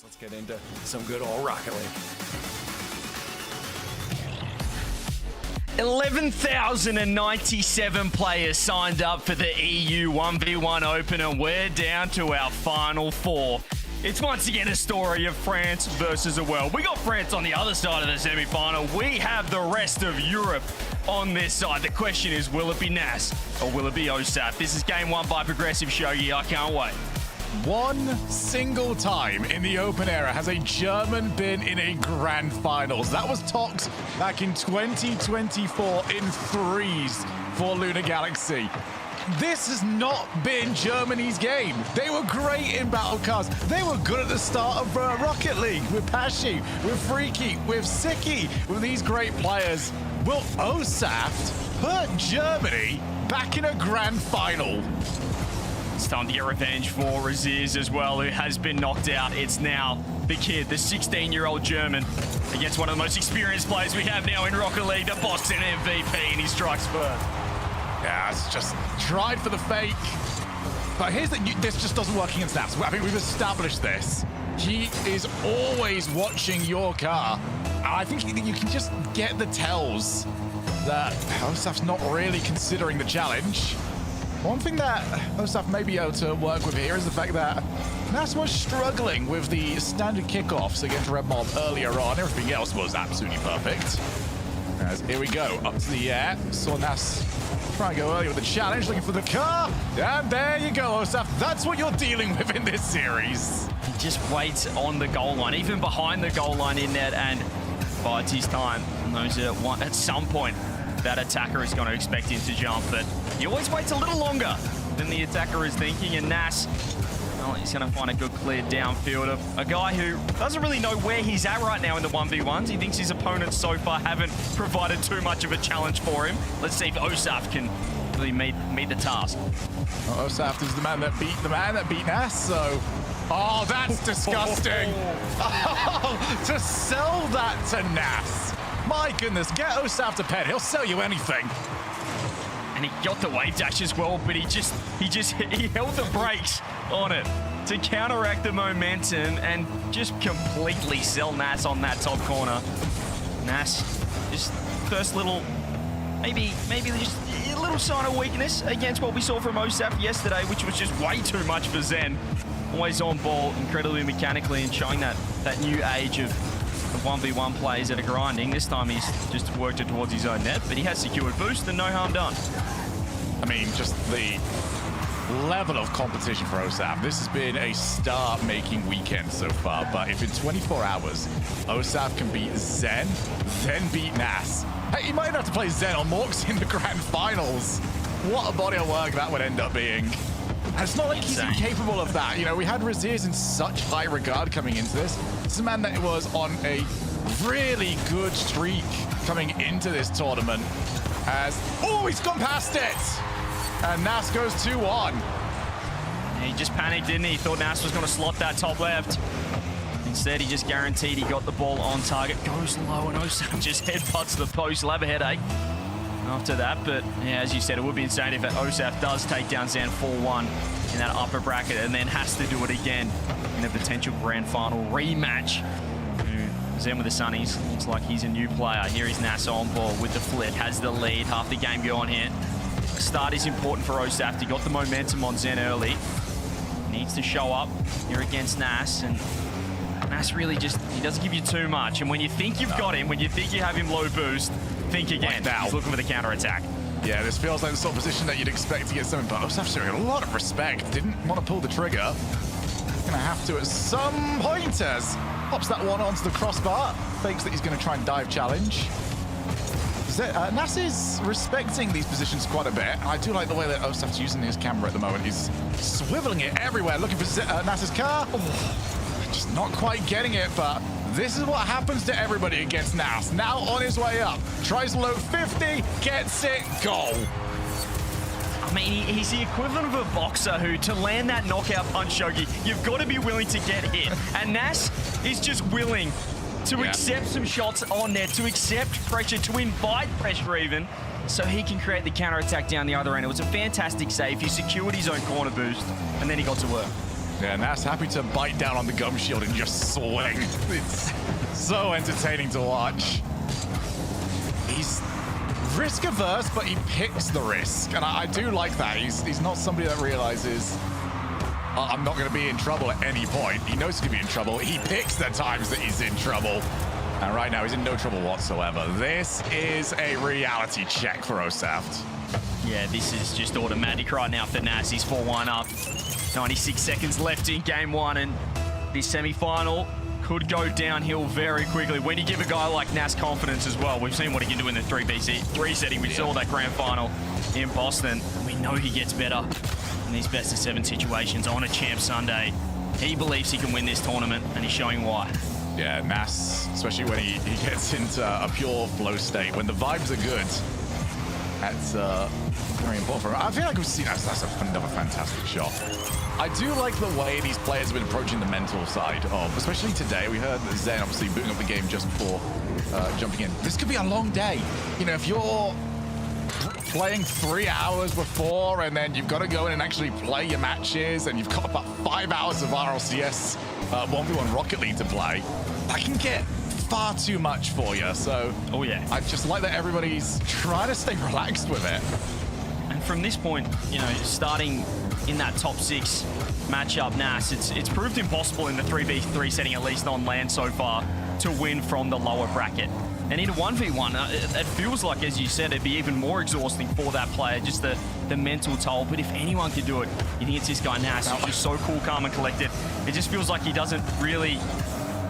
Let's get into some good old Rocket League. 11,097 players signed up for the EU 1v1 Open, and we're down to our final four. It's once again a story of France versus the world. We got France on the other side of the semi-final. We have the rest of Europe on this side. The question is, will it be Nass or will it be Osaft? This is game one by Progressive Shogi. I can't wait. One single time in the Open era has a German been in a grand finals. That was Tox back in 2024 in threes for Lunar Galaxy. This has not been Germany's game. They were great in Battle Cards. They were good at the start of Rocket League with Pashi, with Freaky, with Siki, with these great players. Will Osaft put Germany back in a grand final? It's time to get revenge for Raziz as well, who has been knocked out. It's now the kid, the 16-year-old German, against one of the most experienced players we have now in Rocket League, the Boston MVP, and he strikes first. Yeah, it's just tried for the fake. But here's the this just doesn't work against Nass. I think we've established this. He is always watching your car. And I think you can just get the tells that Osaft's not really considering the challenge. One thing that Osaf may be able to work with here is the fact that Nass was struggling with the standard kickoffs against Red Mob earlier on. Everything else was absolutely perfect. As here we go, up to the air. Saw Nass try and go early with the challenge, looking for the car. And there you go, Osaf. That's what you're dealing with in this series. He just waits on the goal line, even behind the goal line in net, and bides his time. And knows that at some point, that attacker is going to expect him to jump, but he always waits a little longer than the attacker is thinking, and Nass, well, he's going to find a good clear downfield of a guy who doesn't really know where he's at right now in the 1v1s. He thinks his opponents so far haven't provided too much of a challenge for him. Let's see if Osaf can really meet the task. Well, Osaft is the man that beat Nass, so... Oh, that's disgusting. Oh, to sell that to Nass. My goodness, get Osaft a pet. He'll sell you anything. And he got the wave dash as well, but he held the brakes on it to counteract the momentum and just completely sell Nass on that top corner. Nass, just first little, maybe just a little sign of weakness against what we saw from Osaf yesterday, which was just way too much for Zen. Always on ball, incredibly mechanically, and showing that new age of 1v1 players that are grinding. This time he's just worked it towards his own net, but he has secured boost and no harm done. I mean, just the level of competition for Osaf. This has been a star-making weekend so far, but if in 24 hours Osaf can beat Zen, then beat Nass, hey, he might have to play Zen or Morks in the grand finals. What a body of work that would end up being. And it's not like he's incapable of that. You know, we had Raziz in such high regard coming into this. This is a man that was on a really good streak coming into this tournament. Oh, he's gone past it! And Nass goes 2-1. He just panicked, didn't he? He thought Nass was going to slot that top left. Instead, he just guaranteed he got the ball on target. Goes low, and Osaf just headbutts the post. He'll have a headache after that, but yeah, as you said, it would be insane if Osaf does take down Zen 4-1 in that upper bracket and then has to do it again in a potential grand final rematch. Zen with the Sunnies, looks like he's a new player. Here is Nass on ball with the flit, has the lead, half the game going here. Start is important for Osaft. He got the momentum on Zen early. Needs to show up here against Nass, and Nass really just, he doesn't give you too much. And when you think you've got him, when you think you have him low boost, think again. He's looking for the counter-attack. Yeah, this feels like the sort of position that you'd expect to get something, but Osaf showing a lot of respect. Didn't want to pull the trigger. Gonna have to at some point as pops that one onto the crossbar. Fakes that he's gonna try and dive challenge. Nass is respecting these positions quite a bit. I do like the way that Osaft's using his camera at the moment. He's swiveling it everywhere, looking for Nass's car. Oh, just not quite getting it, but this is what happens to everybody against Nass. Now on his way up, tries to load 50, gets it, goal. I mean, he's the equivalent of a boxer who, to land that knockout punch, Shogi, you've got to be willing to get hit. And Nass is just willing to accept some shots on there, to accept pressure, to invite pressure even, so he can create the counter-attack down the other end. It was a fantastic save. He secured his own corner boost, and then he got to work. Yeah, Nass happy to bite down on the gum shield and just swing. It's so entertaining to watch. He's risk averse, but he picks the risk, and I do like that. He's not somebody that realizes I'm not going to be in trouble at any point. He knows he's going to be in trouble. He picks the times that he's in trouble. And right now, he's in no trouble whatsoever. This is a reality check for Osaft. Yeah, this is just automatic right now for Nass. He's 4-1 up. 96 seconds left in game one, and this semi-final could go downhill very quickly when you give a guy like Nass confidence as well. We've seen what he can do in the 3v3 setting. We saw that grand final in Boston. We know he gets better in these best of 7 situations on a Champ Sunday. He believes he can win this tournament, and he's showing why. Yeah, Nass, especially when he gets into a pure flow state, when the vibes are good, that's very important for him. I feel like we've seen that's another fantastic shot. I do like the way these players have been approaching the mental side of, especially today. We heard Zen obviously booting up the game just before jumping in. This could be a long day. You know, if you're playing 3 hours before and then you've got to go in and actually play your matches and you've got about 5 hours of RLCS 1v1 Rocket League to play, that can get far too much for you. So, oh yeah, I just like that everybody's trying to stay relaxed with it. And from this point, you know, starting in that top 6 matchup, Nass, it's proved impossible in the 3v3 setting, at least on land so far, to win from the lower bracket. And in a 1v1, it feels like, as you said, it'd be even more exhausting for that player, just the mental toll. But if anyone can do it, you think it's this guy Nass, who's just so cool, calm, and collected. It just feels like he doesn't really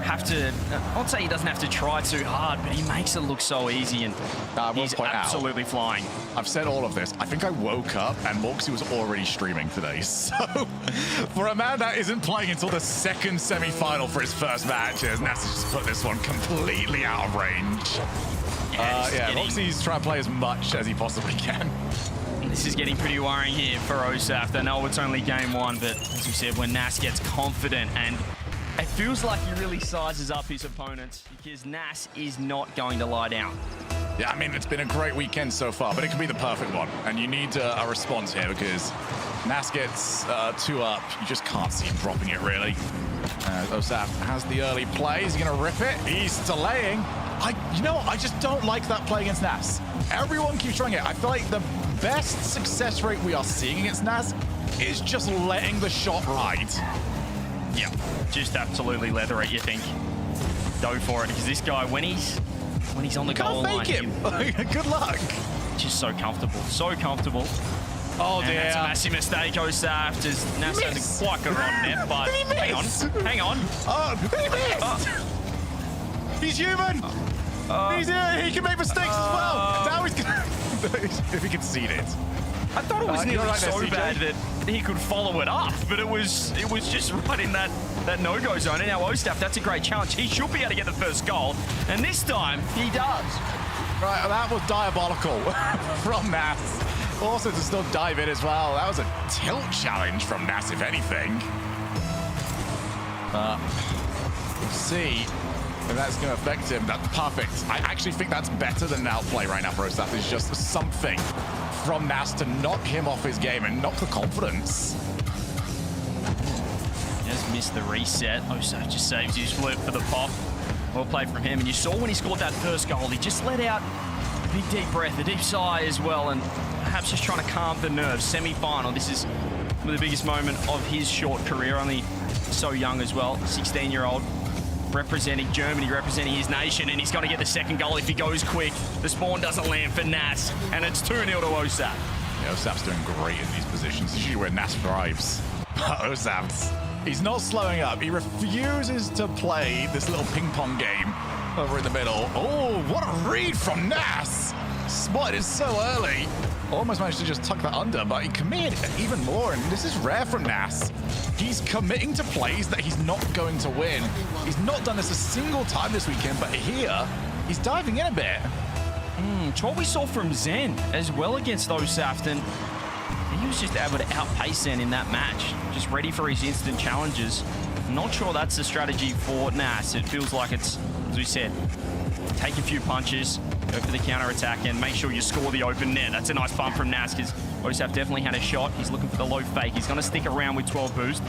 have to, I won't say he doesn't have to try too hard, but he makes it look so easy, and he's absolutely flying. I've said all of this. I think I woke up and Morksy was already streaming today. So for a man that isn't playing until the second semi-final for his first match, Nass has just put this one completely out of range. Yeah, Morksy's trying to play as much as he possibly can. This is getting pretty worrying here for Osaft. I know it's only game one, but as we said, when Nass gets confident, and it feels like he really sizes up his opponents, because Nass is not going to lie down. Yeah, I mean, it's been a great weekend so far, but it could be the perfect one. And you need a response here, because Nass gets 2 up. You just can't see him dropping it, really. Osaft has the early play. He's going to rip it. He's delaying. You know what? I just don't like that play against Nass. Everyone keeps trying it. I feel like the best success rate we are seeing against Nass is just letting the shot ride. Yeah, just absolutely leather it, you think. Go for it, because this guy, when he's on the goal line, can't fake him. Good luck. Just so comfortable, so comfortable. Oh and dear, that's a massive mistake. Osaft as Nass has quite good on net, but hang on. Oh, he missed. He's human. He's here. He can make mistakes as well. Now he's gonna if he conceded. I thought it was nearly right so there, bad that he could follow it up, but it was just right in that no-go zone. And now Osaft, that's a great challenge. He should be able to get the first goal, and this time he does. Right, that was diabolical from Nass. Also to still dive in as well. That was a tilt challenge from Nass, if anything. We'll see if that's going to affect him. That's perfect. I actually think that's better than an outplay right now for Osaf. It's just something from Nass to knock him off his game and knock the confidence. Just missed the reset. Osaf just saves his flip for the pop. Well played from him. And you saw when he scored that first goal, he just let out a big deep breath, a deep sigh as well, and perhaps just trying to calm the nerves. Semi-final, this is the biggest moment of his short career, only so young as well, 16-year-old. Representing Germany, representing his nation, and he's going to get the second goal if he goes quick. The spawn doesn't land for Nass, and it's 2-0 to Osaf. Yeah, Osaft's doing great in these positions. This is usually where Nass thrives. But Osaft, he's not slowing up. He refuses to play this little ping pong game over in the middle. Oh, what a read from Nass! Spotted it so early. Almost managed to just tuck that under, but he committed even more, and this is rare from Nass. He's committing to plays that he's not going to win. He's not done this a single time this weekend, but here, he's diving in a bit. It's what we saw from Zen as well against Osaft, and he was just able to outpace Zen in that match. Just ready for his instant challenges. I'm not sure that's the strategy for Nass. It feels like it's, as we said, take a few punches, go for the counter-attack, and make sure you score the open net. That's a nice bump from Nass, because Osaf definitely had a shot. He's looking for the low fake. He's going to stick around with 12 boost.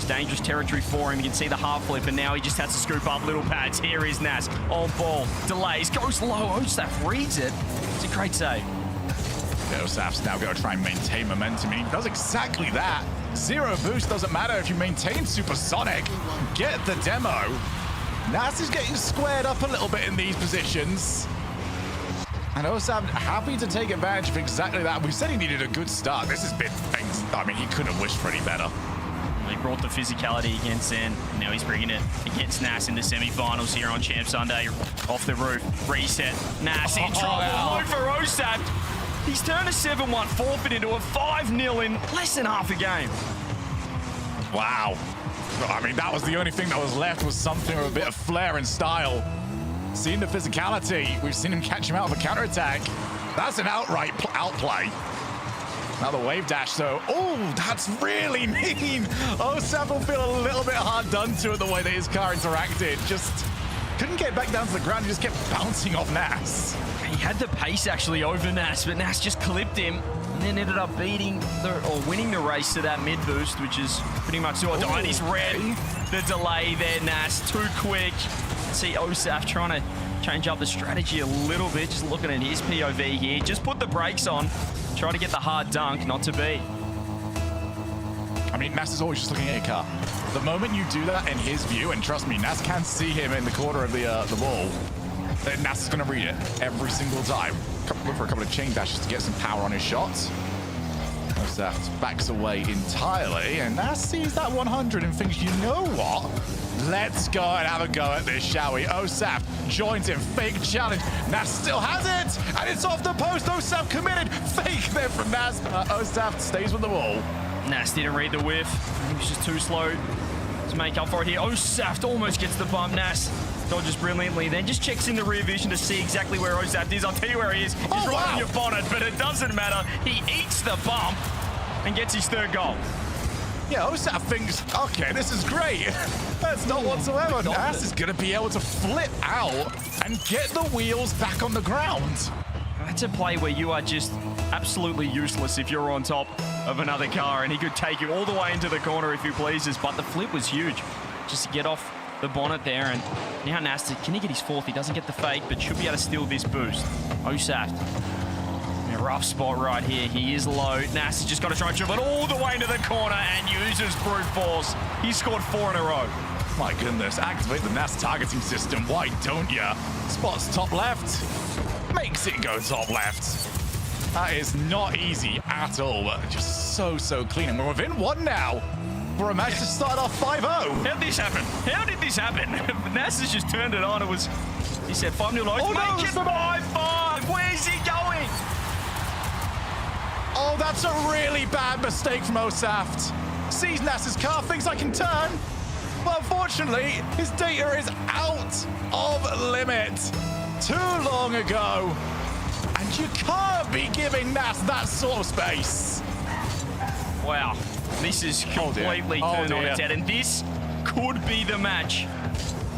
dangerous territory for him. You can see the half flip, and now he just has to scoop up little pads. Here is Nass on ball, delays, goes low. Osaf reads it. It's a great save. Osaf's now going to try and maintain momentum. He does exactly that. Zero boost doesn't matter if you maintain supersonic. Get the demo. Nass is getting squared up a little bit in these positions. And Osaf happy to take advantage of exactly that. We said he needed a good start. This has been things. I mean, he couldn't have wished for any better. He brought the physicality against Zen. Now he's bringing it against Nass in the semi-finals here on Champ Sunday. Off the roof, reset. Nass in trouble. Look for Osaf. He's turned a 7-1 forfeit into a 5-0 in less than half a game. Wow. I mean, that was the only thing that was left, was something of a bit of flair and style. Seeing the physicality, we've seen him catch him out of a counterattack. That's an outright outplay. Now the wave dash, though. Oh, that's really mean. Osaf will feel a little bit hard done to it the way that his car interacted. Just couldn't get back down to the ground. He just kept bouncing off Nass. He had the pace actually over Nass, but Nass just clipped him and then ended up winning the race to that mid boost, which is pretty much all. Oh, he's red. The delay there, Nass, too quick. See Osaf trying to change up the strategy a little bit, just looking at his POV here. Just put the brakes on, try to get the hard dunk, not to be. I mean, Nass is always just looking at your car. The moment you do that in his view, and trust me, Nass can see him in the corner of the ball, then Nass is going to read it every single time. Look for a couple of chain dashes to get some power on his shots. Osaf backs away entirely, and Nass sees that 100 and thinks, you know what? Let's go and have a go at this, shall we? Osaf joins him, fake challenge. Nass still has it, and it's off the post. Osaf committed, fake there from Nass. Osaf stays with the ball. Nass didn't read the whiff. He was just too slow to make up for it here. Osaft almost gets the bump. Nass dodges brilliantly, then just checks in the rear vision to see exactly where Osaft is. I'll tell you where he is. He's right on your bonnet, but it doesn't matter. He eats the bump and gets his third goal. Yeah, Osaf thinks, okay, this is great. That's not whatsoever. Nass is going to be able to flip out and get the wheels back on the ground. That's a play where you are just absolutely useless if you're on top of another car, and he could take you all the way into the corner if he pleases, but the flip was huge. Just to get off the bonnet there, and now Nass, can he get his fourth? He doesn't get the fake, but should be able to steal this boost. Osaft, in a rough spot right here. He is low. Nass has just got to try and dribble it all the way into the corner and uses brute force. He scored 4 in a row. My goodness, activate the Nass targeting system. Why don't ya? Spots top left. Makes it go top left. That is not easy at all, but just so clean. And we're within 1 now for a match to start off 5-0. How did this happen? How did this happen? Nass has just turned it on. It was, he said 5-0. Oh, make it 5-5. Where's he going? Oh, that's a really bad mistake from Osaft. Sees Nass's car, thinks I can turn. But unfortunately, his data is out of limit. Too long ago. And you can't be giving Nass that sort of space. Wow. This is completely turned on its head. And this could be the match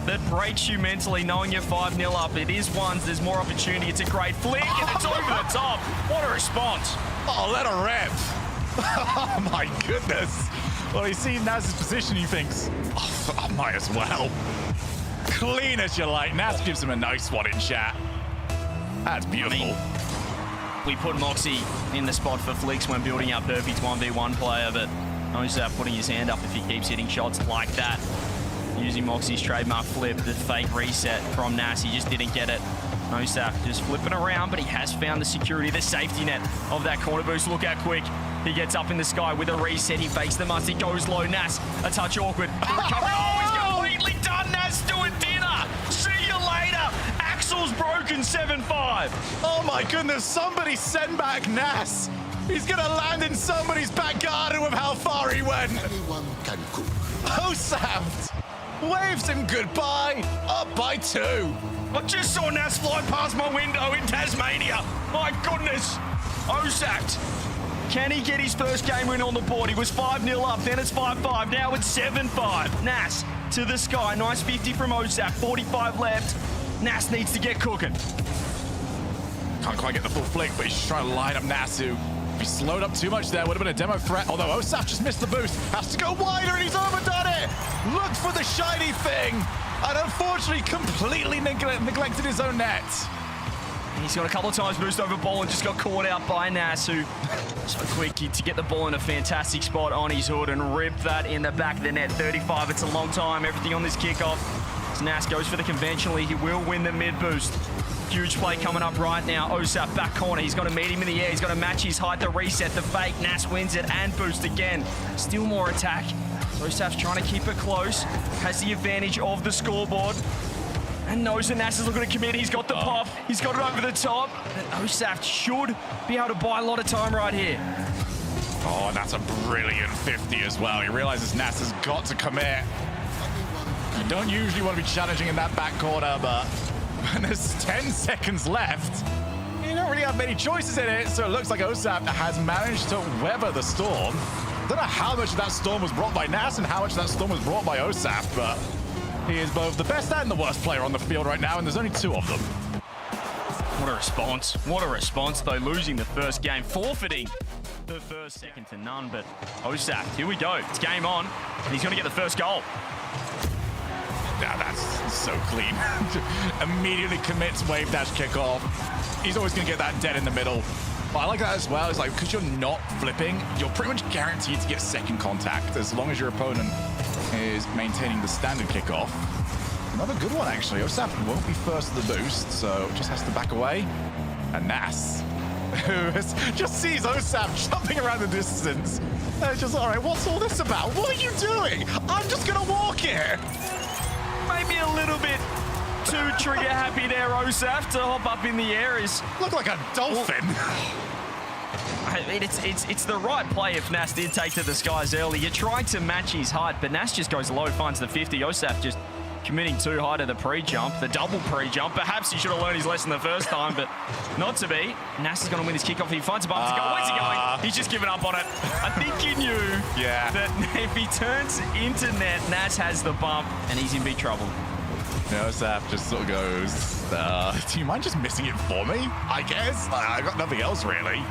that breaks you mentally, knowing you're 5-0 up. It is ones, there's more opportunity. It's a great flick, and it's over the top. What a response. Oh, let her rip. Oh, my goodness. Well, he sees Nass's position, he thinks, oh, I might as well. Clean as you like. Nass gives him a nice one in chat. That's beautiful. I mean, we put Moxie in the spot for flicks when building our perfect 1v1 player, but Osaf putting his hand up if he keeps hitting shots like that. Using Moxie's trademark flip, the fake reset from Nass, he just didn't get it. Osaf just flipping around, but he has found the security, the safety net of that corner boost. Look how quick he gets up in the sky with a reset. He fakes the must, he goes low. Nass, a touch awkward. Oh, he's completely done. Nass doing dinner. See you later. Axel's broken 7-5. Oh my goodness, somebody send back Nass. He's gonna land in somebody's back garden with how far he went. Anyone can cook. Osaft waves him goodbye, up by 2. I just saw Nass fly past my window in Tasmania. My goodness. Osaft, can he get his first game win on the board? He was 5-0 up, then it's 5-5, now it's 7-5. Nass to the sky, nice 50 from Osaft, 45 left. Nass needs to get cooking. Can't quite get the full flick, but he's just trying to line up Nass, who If he slowed up too much there, would have been a demo threat. Although Osaf just missed the boost. Has to go wider, and he's overdone it. Looked for the shiny thing, and unfortunately completely neglected his own net. He's got a couple of times boost over ball and just got caught out by Nass, who so quick to get the ball in a fantastic spot on his hood and rip that in the back of the net. 35, it's a long time. Everything on this kickoff. As Nass goes for the conventionally, he will win the mid boost. Huge play coming up right now. Osaf back corner. He's got to meet him in the air. He's got to match his height, the reset, the fake. Nass wins it and boost again. Still more attack. Osaf's trying to keep it close. Has the advantage of the scoreboard. And knows that Nass is looking to commit. He's got the pop. He's got it over the top. And Osaft should be able to buy a lot of time right here. Oh, and that's a brilliant 50 as well. He realizes Nass has got to commit. You don't usually want to be challenging in that back corner, but when there's 10 seconds left, you don't really have many choices in it. So it looks like Osaft has managed to weather the storm. Don't know how much of that storm was brought by Nass and how much of that storm was brought by Osaft, but he is both the best and the worst player on the field right now, and there's only two of them. What a response. What a response, though, losing the first game, forfeiting the first, second to none. But Osaft, here we go. It's game on, and he's going to get the first goal. Yeah, that's so clean. Immediately commits wave dash kickoff. He's always going to get that dead in the middle. But I like that as well. It's like, because you're not flipping, you're pretty much guaranteed to get second contact as long as your opponent is maintaining the standard kickoff. Another good one, actually. Osaf won't be first to the boost, so just has to back away. And Nass, who just sees Osaf jumping around the distance. And it's just, all right, what's all this about? What are you doing? I'm just going to walk here. Maybe a little bit too trigger happy there, Osaf, to hop up in the air. Look like a dolphin. I mean, it's the right play if Nass did take to the skies early. You're trying to match his height, but Nass just goes low, finds the 50. Osaf just committing too high to the pre-jump, the double pre-jump. Perhaps he should have learned his lesson the first time, but not to be. Nass is going to win his kickoff. He finds a button to go. Where's he going? He's just given up on it. I think he knew that if he turns into net, Nass has the bump, and he's in big trouble. Osaf just sort of goes, do you mind just missing it for me? I guess. I got nothing else, really.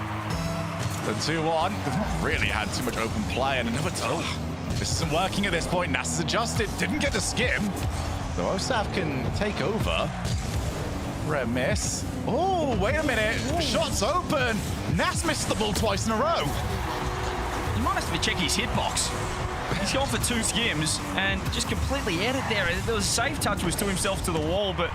The 2-1. They've not really had too much open play, and another this isn't working at this point. Nass has adjusted, didn't get the skim. So Osaf can take over. Red miss. Oh, wait a minute. Ooh. Shots open. Nass missed the ball twice in a row. You might have to check his hitbox. He's gone for 2 skims and just completely aired it there. There was a safe touch was to himself to the wall, but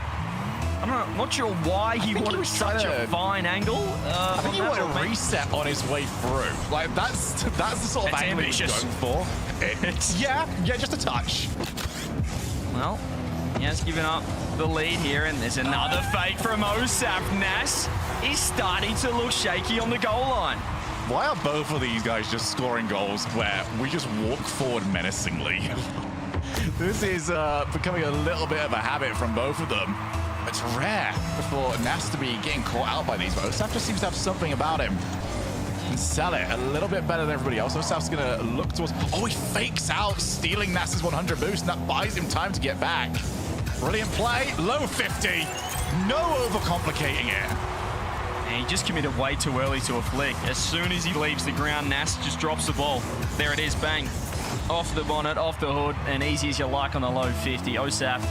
I'm not sure why he wanted such a fine angle. I think he wanted a reset on his way through. Like, that's the sort of angle he's going for. Yeah, just a touch. Well, he has given up the lead here, and there's another fake from Osaf. Nass is starting to look shaky on the goal line. Why are both of these guys just scoring goals where we just walk forward menacingly? This is becoming a little bit of a habit from both of them. It's rare for Nass to be getting caught out by these, but Osaf just seems to have something about him. And sell it a little bit better than everybody else. Osaf's gonna look towards, oh, he fakes out, stealing Nass's 100 boost, and that buys him time to get back. Brilliant play, low 50, no overcomplicating it. And he just committed way too early to a flick. As soon as he leaves the ground, Nass just drops the ball. There it is, bang. Off the bonnet, off the hood, and easy as you like on the low 50. Osaf,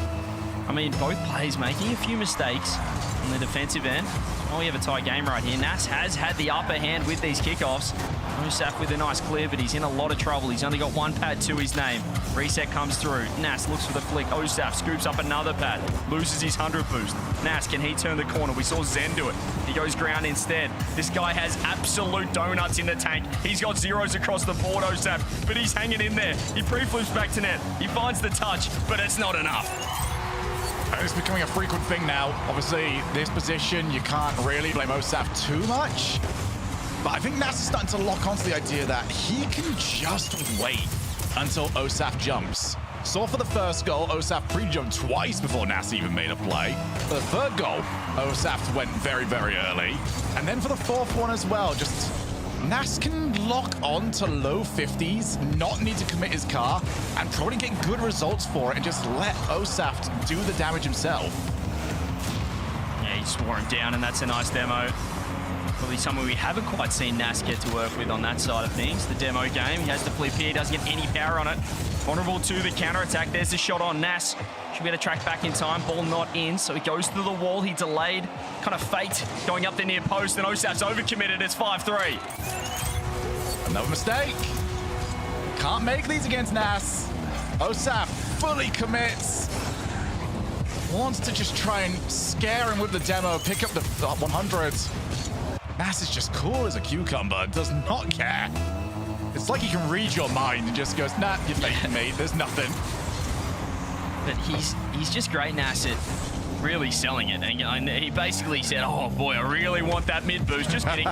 I mean, both players making a few mistakes on the defensive end. Oh, we have a tight game right here. Nass has had the upper hand with these kickoffs. Osaf with a nice clear, but he's in a lot of trouble. He's only got 1 pad to his name. Reset comes through. Nass looks for the flick. Osaf scoops up another pad. Loses his 100 boost. Nass, can he turn the corner? We saw Zen do it. He goes ground instead. This guy has absolute donuts in the tank. He's got zeros across the board, Osaf, but he's hanging in there. He pre-flips back to net. He finds the touch, but it's not enough. It's becoming a frequent thing now. Obviously, this position, you can't really blame Osaf too much. But I think Nass is starting to lock onto the idea that he can just wait until Osaf jumps. Saw for the first goal, Osaf pre-jumped twice before Nass even made a play. For the third goal, Osaf went very, very early. And then for the fourth one as well, just Nass can lock on to low 50s, not need to commit his car, and probably get good results for it and just let Osaft do the damage himself. Yeah, he just wore him down, and that's a nice demo. Probably someone we haven't quite seen Nass get to work with on that side of things. The demo game, he has to flip here, doesn't get any power on it. Vulnerable to the counter-attack. There's the shot on Nass. Should be able to track back in time. Ball not in, so he goes through the wall. He delayed, kind of faked, going up the near post, and Osaf's overcommitted. It's 5-3. Another mistake. Can't make these against Nass. Osaf fully commits. Wants to just try and scare him with the demo, pick up the 100. Nass is just cool as a cucumber, does not care. It's like he can read your mind and just goes, nah, you're faking me, there's nothing. But he's just great, Nass, at really selling it. And he basically said, oh boy, I really want that mid boost. Just kidding.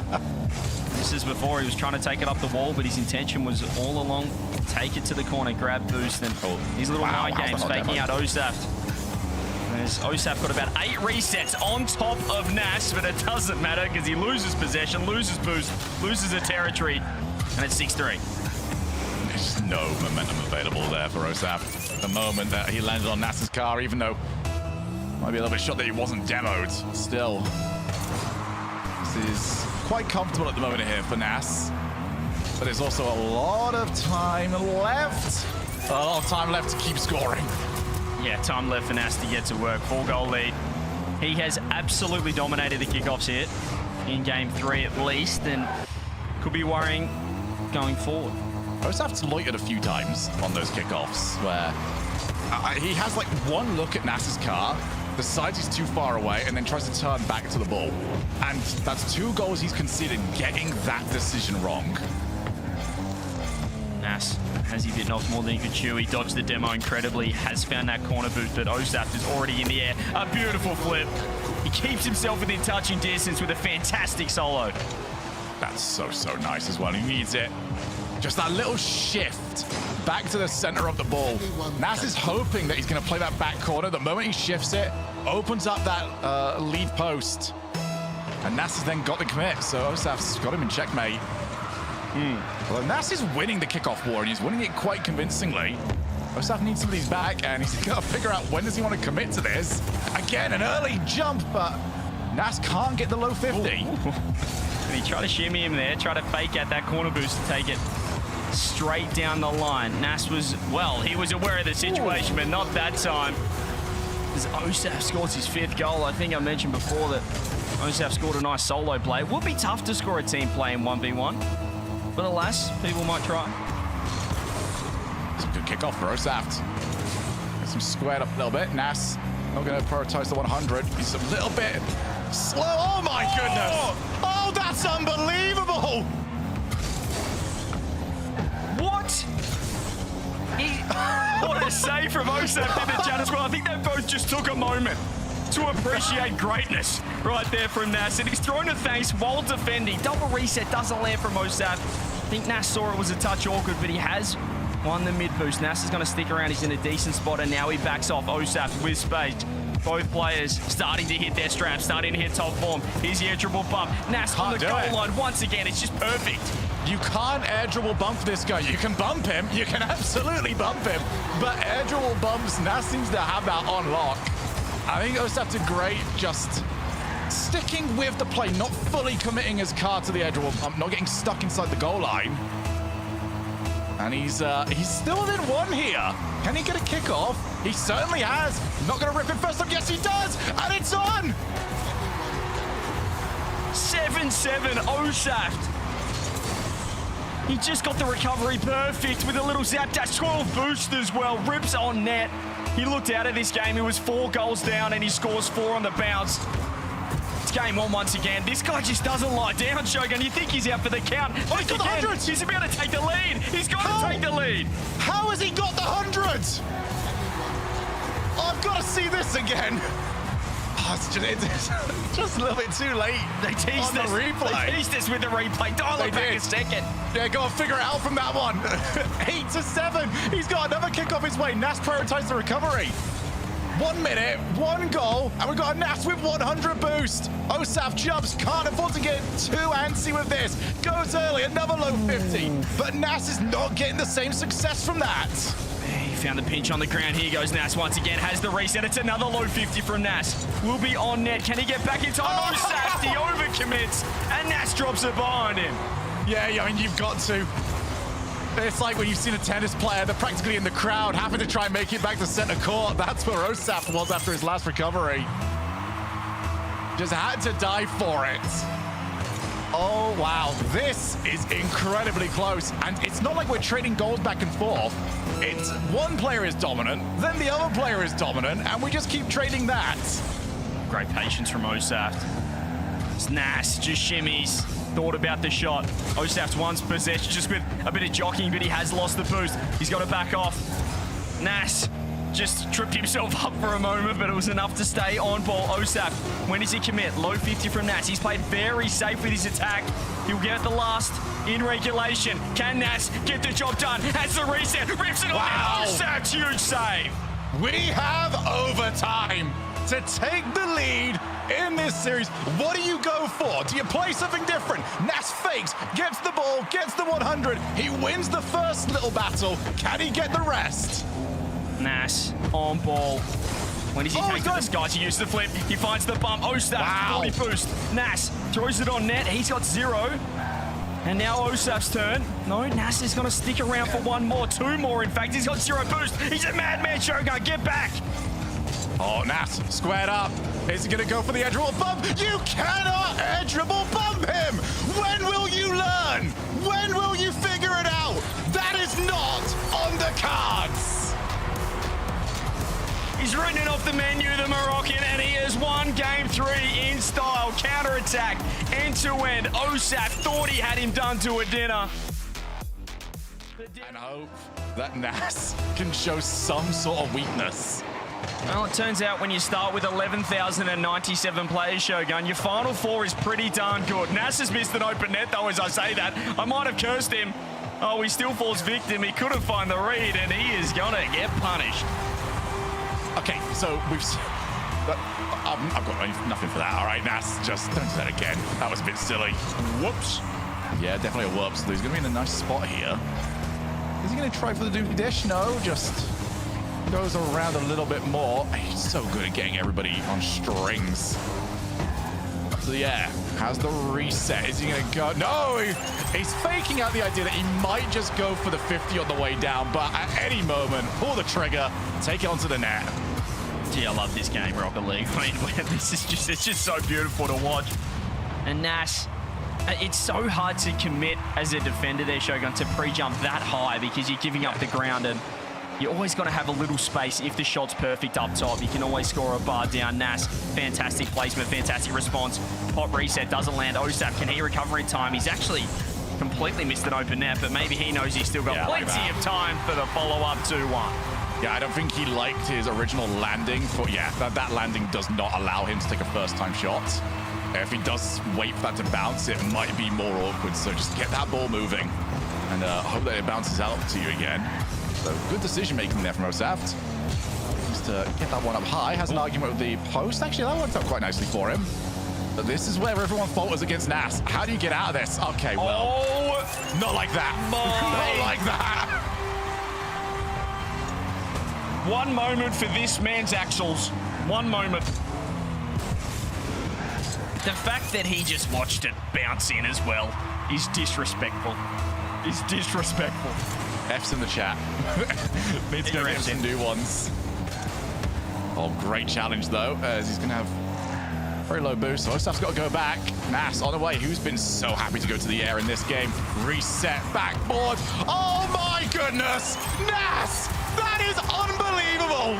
This is before he was trying to take it up the wall, but his intention was all along, take it to the corner, grab boost, and these little mind games faking out Osaft. Osaf got about 8 resets on top of Nass, but it doesn't matter because he loses possession, loses boost, loses a territory, and it's 6-3. There's just no momentum available there for Osaf. The moment that he landed on Nass's car, even though might be a little bit shot that he wasn't demoed, still. This is quite comfortable at the moment here for Nass, but there's also a lot of time left. A lot of time left to keep scoring. Yeah, time left for Nass to get to work. 4-goal lead. He has absolutely dominated the kickoffs here in game 3 at least, and could be worrying going forward. Osaf's loitered a few times on those kickoffs where he has like one look at Nass's car, decides he's too far away, and then tries to turn back to the ball. And that's 2 goals he's conceded getting that decision wrong. Nass, has he bitten off more than he could chew? He dodged the demo incredibly, has found that corner boot, but Osaft is already in the air. A beautiful flip. He keeps himself within touching distance with a fantastic solo. That's so nice as well. He needs it. Just that little shift back to the center of the ball. Nass is hoping that he's going to play that back corner. The moment he shifts it, opens up that lead post. And Nass has then got the commit, so Osaf's got him in checkmate. Well, Nass is winning the kickoff war, and he's winning it quite convincingly. Osaf needs some of these back, and he's got to figure out when does he want to commit to this. Again, an early jump, but Nass can't get the low 50. And he tried to shimmy him there, tried to fake out that corner boost to take it straight down the line. Nass was, well, he was aware of the situation, but not that time. As Osaf scores his 5th goal, I think I mentioned before that Osaf scored a nice solo play. It would be tough to score a team play in 1v1. But alas, people might try. It's a good kickoff for Osaft. Gets him squared up a little bit. Nass not going to prioritize the 100. He's a little bit slow. Oh my goodness! Oh, that's unbelievable! What? What a save from Osaft in the chat as well. I think they both just took a moment to appreciate greatness right there from Nass. And he's thrown a thanks while defending. Double reset doesn't land from Osaf. I think Nass saw it was a touch awkward, but he has won the mid boost. Nass is going to stick around. He's in a decent spot, and now he backs off Osaf with space. Both players starting to hit their straps, starting to hit top form. Here's the air dribble bump. Nass on the goal line once again. It's just perfect. You can't air dribble bump this guy. You can bump him. You can absolutely bump him. But air dribble bumps, Nass seems to have that on lock. I think Osaf did great just sticking with the play, not fully committing his car to the edge, or not getting stuck inside the goal line. And he's still within 1 here. Can he get a kickoff? He certainly has. Not going to rip it first up. Yes, he does. And it's on. 7-7 Osaft. He just got the recovery perfect with a little zap dash. 12 boost as well. Rips on net. He looked out of this game. He was 4 goals down, and he scores 4 on the bounce. It's game 1 once again. This guy just doesn't lie down, Joejon. You think he's out for the count. Oh, he's got the 100. He's about to take the lead. He's got to take the lead. How has he got the 100? I've got to see this again. Oh, it's just a little bit too late. They teased us. They teased us with the replay. Dial it back a second. Yeah, got to figure it out from that one. 8-7. He's got another kick off his way. Nass prioritized the recovery. 1 minute, 1 goal, and we've got a Nass with 100 boost. Osaf jumps, can't afford to get too antsy with this. Goes early, another low 50. But Nass is not getting the same success from that. He found the pinch on the ground. Here goes Nass once again. Has the reset. It's another low 50 from Nass. Will be on net. Can he get back in time? Osaft, he overcommits, and Nass drops it behind him. Yeah, I mean, you've got to. It's like when you've seen a tennis player, they're practically in the crowd, having to try and make it back to center court. That's where Osaft was after his last recovery. Just had to die for it. Oh, wow. This is incredibly close. And it's not like we're trading goals back and forth. It's one player is dominant, then the other player is dominant, and we just keep trading that. Great patience from Osaft. It's Nass, just shimmies. Thought about the shot. Osaft once possessed, just with a bit of jockeying, but he has lost the boost. He's got to back off. Nass just tripped himself up for a moment, but it was enough to stay on ball. Osaft, when does he commit? Low 50 from Nass. He's played very safe with his attack. He'll get the last in regulation. Can Nass get the job done? Has the reset, rips it on Wow. Osaft, huge save. We have overtime to take the lead in this series. What do you go for? Do you play something different? Nass fakes, gets the ball, gets the 100. He wins the first little battle. Can he get the rest? Nass on ball. When does he take to the sky to use the flip? He finds the bump. Osaft, fully boost. Nass throws it on net. He's got 0. And now Osaft's turn. No, Nass is going to stick around for one more. 2 more, in fact. He's got 0 boost. He's a madman, Joejon. Get back. Oh, Nass squared up. Is he going to go for the edgeable bump? You cannot edgeable bump him. When will you learn? When will you figure it out? That is not on the cards. He's written it off the menu, the Moroccan, and he has won game 3 in style. Counter-attack, end-to-end. Osaft thought he had him done to a dinner. And hope that Nass can show some sort of weakness. Well, it turns out when you start with 11,097 players, Joejon, your final 4 is pretty darn good. Nass has missed an open net, though, as I say that. I might have cursed him. Oh, he still falls victim. He couldn't find the read, and he is going to get punished. Okay, so I've got nothing for that. All right, Nass, just don't do that again. That was a bit silly. Whoops. Yeah, definitely a whoops. He's going to be in a nice spot here. Is he going to try for the doobie dish? No, just goes around a little bit more. He's so good at getting everybody on strings. So yeah, has the reset. Is he going to go? No, he's faking out the idea that he might just go for the 50 on the way down, but at any moment, pull the trigger, take it onto the net. Gee, I love this game, Rocket League. I mean, it's just so beautiful to watch. And Nass, it's so hard to commit as a defender there, Joejon, to pre-jump that high because you're giving up the ground, and you always got to have a little space. If the shot's perfect up top, you can always score a bar down. Nass, fantastic placement, fantastic response. Pop reset doesn't land. Osaft, can he recover in time? He's actually completely missed an open net, but maybe he knows he's still got plenty of time for the follow-up 2-1. Yeah, I don't think he liked his original landing. That landing does not allow him to take a first-time shot. If he does wait for that to bounce, it might be more awkward. So just get that ball moving and hope that it bounces out to you again. So good decision-making there from Osaft. Just to get that one up high. Has an argument with the post. Actually, that worked out quite nicely for him. But this is where everyone falters against Nass. How do you get out of this? Okay, well, not like that. Not like that. One moment for this man's axles. One moment. The fact that he just watched it bounce in as well is disrespectful. Is disrespectful. F's in the chat. Need to go get some new ones. Oh, great challenge, though, as he's going to have very low boost. So Osaf's got to go back. Nass on the way. Who's been so happy to go to the air in this game? Reset, backboard. Oh, my goodness. Nass, that is unbelievable.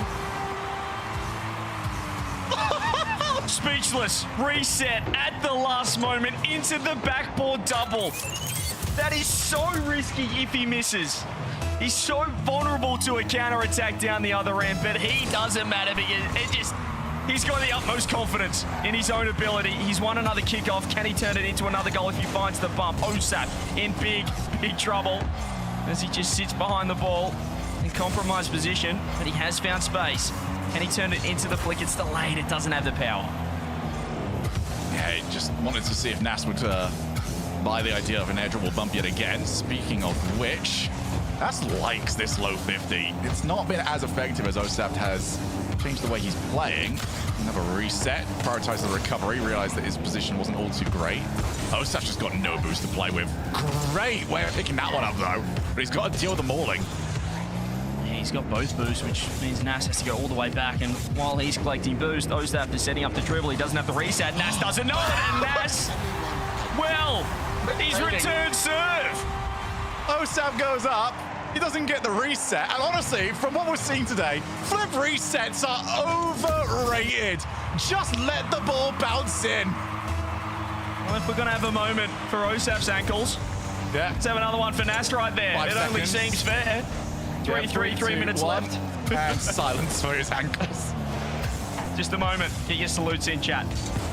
Speechless. Reset at the last moment into the backboard double. That is so risky if he misses. He's so vulnerable to a counter-attack down the other end, but he doesn't matter because he's got the utmost confidence in his own ability. He's won another kickoff. Can he turn it into another goal if he finds the bump? Osaft in big trouble as he just sits behind the ball in compromised position, but he has found space. Can he turn it into the flick? It's delayed. It doesn't have the power. Yeah, he just wanted to see if Nass would by the idea of an air dribble bump yet again. Speaking of which, Nass likes this low 50. It's not been as effective as Osaft has changed the way he's playing. Another reset, prioritize the recovery, realize that his position wasn't all too great. Osaft just got no boost to play with. Great way of picking that one up though, but he's got to deal with the mauling. Yeah, he's got both boosts, which means Nass has to go all the way back, and while he's collecting boost, Osaft is setting up the dribble. He doesn't have the reset. Nass doesn't know it, and Nass, well, he's returned serve. Osaft goes up. He doesn't get the reset. And honestly, from what we're seeing today, flip resets are overrated. Just let the ball bounce in. Well, if we're going to have a moment for Osaft's ankles, let's have another one for Nass right there. 5 it only seconds. seems fair. 3 minutes left. And silence for his ankles. Just a moment. Get your salutes in, chat.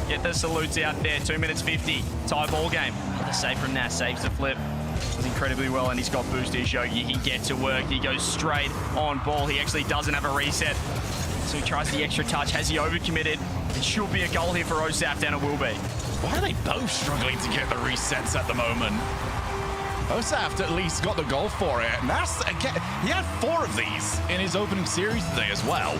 Get the salutes out there. 2 minutes 50. Tie ball game. The save from Nass. Saves the flip. Does incredibly well, and he's got boost to show you. He can get to work. He goes straight on ball. He actually doesn't have a reset. So he tries the extra touch. Has he overcommitted? It should be a goal here for Osaft, and it will be. Why are they both struggling to get the resets at the moment? Osaft at least got the goal for it. Nass, again, he had 4 of these in his opening series today as well.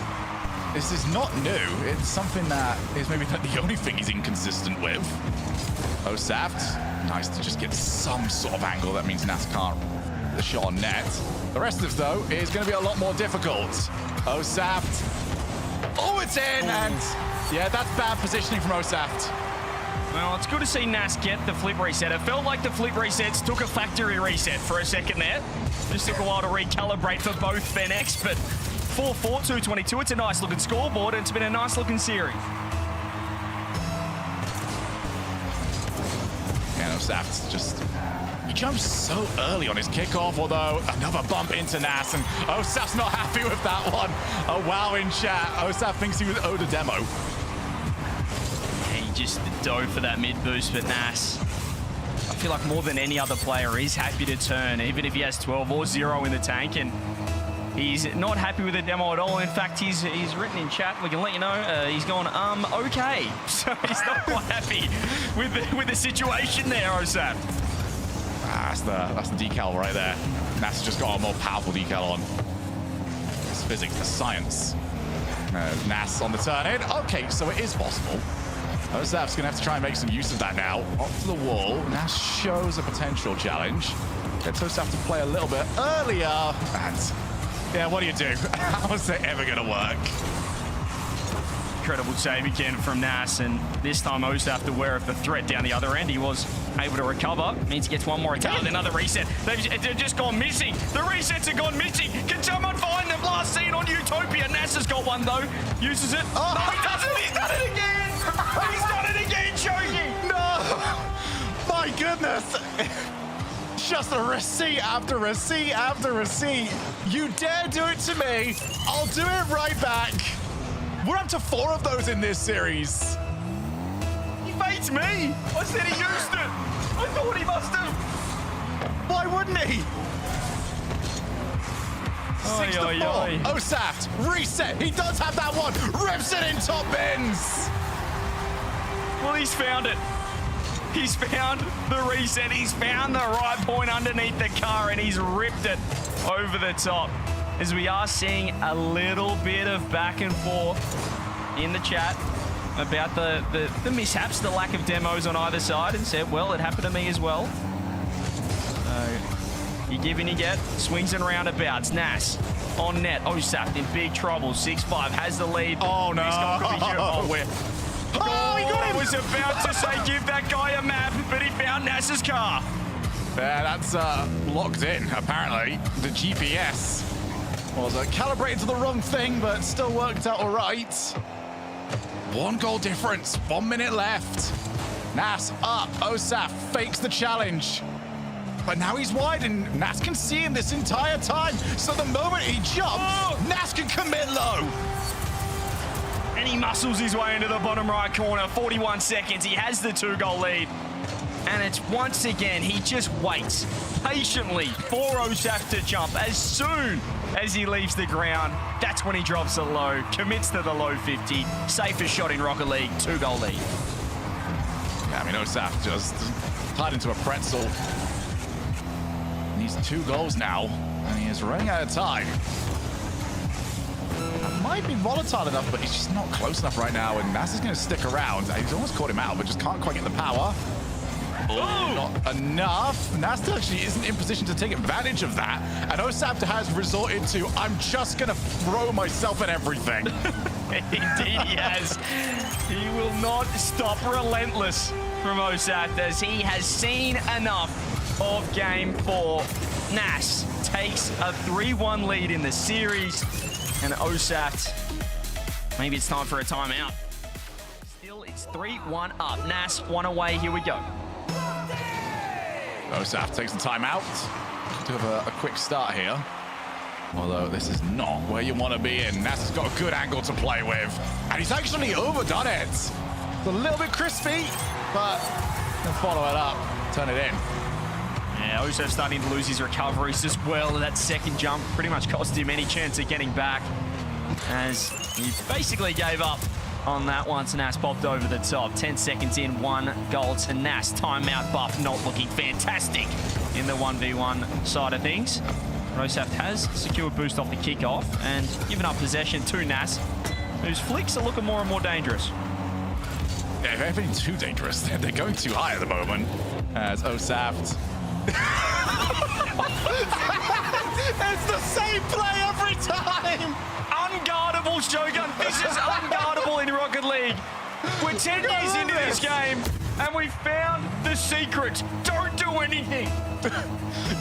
This is not new. It's something that is maybe not the only thing he's inconsistent with. Osaft, nice to just get some sort of angle. That means Nass can't the shot on net. The rest of this, though, is going to be a lot more difficult. Osaft. Oh, it's in! And yeah, that's bad positioning from Osaft. Well, it's good to see Nass get the flip reset. It felt like the flip resets took a factory reset for a second there. Just took a while to recalibrate for both Fenix, but 4-4, 222. It's a nice looking scoreboard, and it's been a nice looking series. And Osaft just, he jumps so early on his kickoff, although another bump into Nass, and Osaft's not happy with that one. A wow in chat. Osaft thinks he was owed a demo. He just dove for that mid boost, but Nass, I feel like more than any other player, is happy to turn, even if he has 12 or 0 in the tank, and he's not happy with the demo at all. In fact, he's written in chat, we can let you know, he's gone, okay. So he's not quite happy with the situation there, Osaft. That's the decal right there. Nass just got a more powerful decal on. It's physics, the science. Nass on the turn in. Okay, so it is possible. Osaft's going to have to try and make some use of that now. Up to the wall. Nass shows a potential challenge. Gets Osaft to play a little bit earlier. And yeah, what do you do? How is it ever going to work? Incredible save again from Nass, and this time Osaft aware of the threat down the other end. He was able to recover. Means he gets one more attack with another reset. They've just gone missing. The resets have gone missing. Can someone find them? Last seen on Utopia. Nass has got one though. Uses it. Oh. No, he doesn't. He's done it again. He's done it again, Joejon. No! My goodness! Just a receipt after receipt after receipt. You dare do it to me, I'll do it right back. We're up to 4 of those in this series. He faked me. I said he used it. I thought he must have. Why wouldn't he? 6 to 4. Oi, oi. Osaft, reset. He does have that one. Rips it in top bins. Well, he's found it. He's found the reset. He's found the right point underneath the car, and he's ripped it over the top. As we are seeing a little bit of back and forth in the chat about the mishaps, the lack of demos on either side, and said, well, it happened to me as well. So you give and you get. Swings and roundabouts. Nass on net. Osaft in big trouble. 6-5 has the lead. Oh, no. Oh, he got him. I was about to say give that guy a map, but he found Nass's car. Yeah, that's locked in, apparently. The GPS was calibrated to the wrong thing, but still worked out all right. 1 goal difference, 1 minute left. Nass up, Osaft fakes the challenge. But now he's wide, and Nass can see him this entire time. So the moment he jumps, Nass can commit low. And he muscles his way into the bottom right corner. 41 seconds. He has the 2-goal lead. And it's once again, he just waits patiently for Osaft to jump. As soon as he leaves the ground, that's when he drops a low, commits to the low 50. Safest shot in Rocket League, 2-goal lead. I mean, Osaf just tied into a pretzel. Needs 2 goals now, and he is running out of time. Might be volatile enough, but he's just not close enough right now, and Nass is going to stick around. He's almost caught him out, but just can't quite get the power. Oh, not enough. Nass actually isn't in position to take advantage of that, and Osaft has resorted to, I'm just going to throw myself at everything. Indeed he has. He will not stop relentless from Osaft as he has seen enough of Game 4. Nass takes a 3-1 lead in the series, and Osaft, maybe it's time for a timeout. Still, it's 3-1 up. Nass, 1 away. Here we go. Osaf takes the timeout to have a quick start here. Although this is not where you want to be in. Nass has got a good angle to play with. And he's actually overdone it. It's a little bit crispy, but he'll follow it up, turn it in. Yeah, Osaf starting to lose his recoveries as well. That second jump pretty much cost him any chance of getting back, as he basically gave up on that once Nass popped over the top. 10 seconds in, 1 goal to Nass. Timeout buff not looking fantastic in the 1v1 side of things. Osaft has secured boost off the kickoff and given up possession to Nass, whose flicks are looking more and more dangerous. Yeah, they're being too dangerous. They're going too high at the moment. As Osaft. It's the same play every time! Unguardable, Joejon. This is unguardable in Rocket League. We're 10 years into this game, and we found the secret. Don't do anything.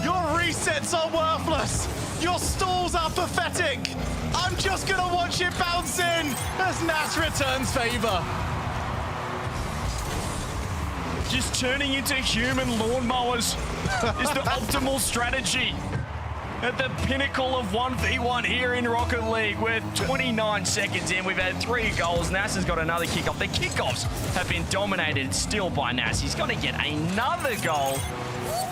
Your resets are worthless. Your stalls are pathetic. I'm just going to watch it bounce in as Nass returns favor. Just turning into human lawnmowers is the optimal strategy. At the pinnacle of 1v1 here in Rocket League, we're 29 seconds in. We've had 3 goals. Nass has got another kickoff. The kickoffs have been dominated still by Nass. He's got to get another goal.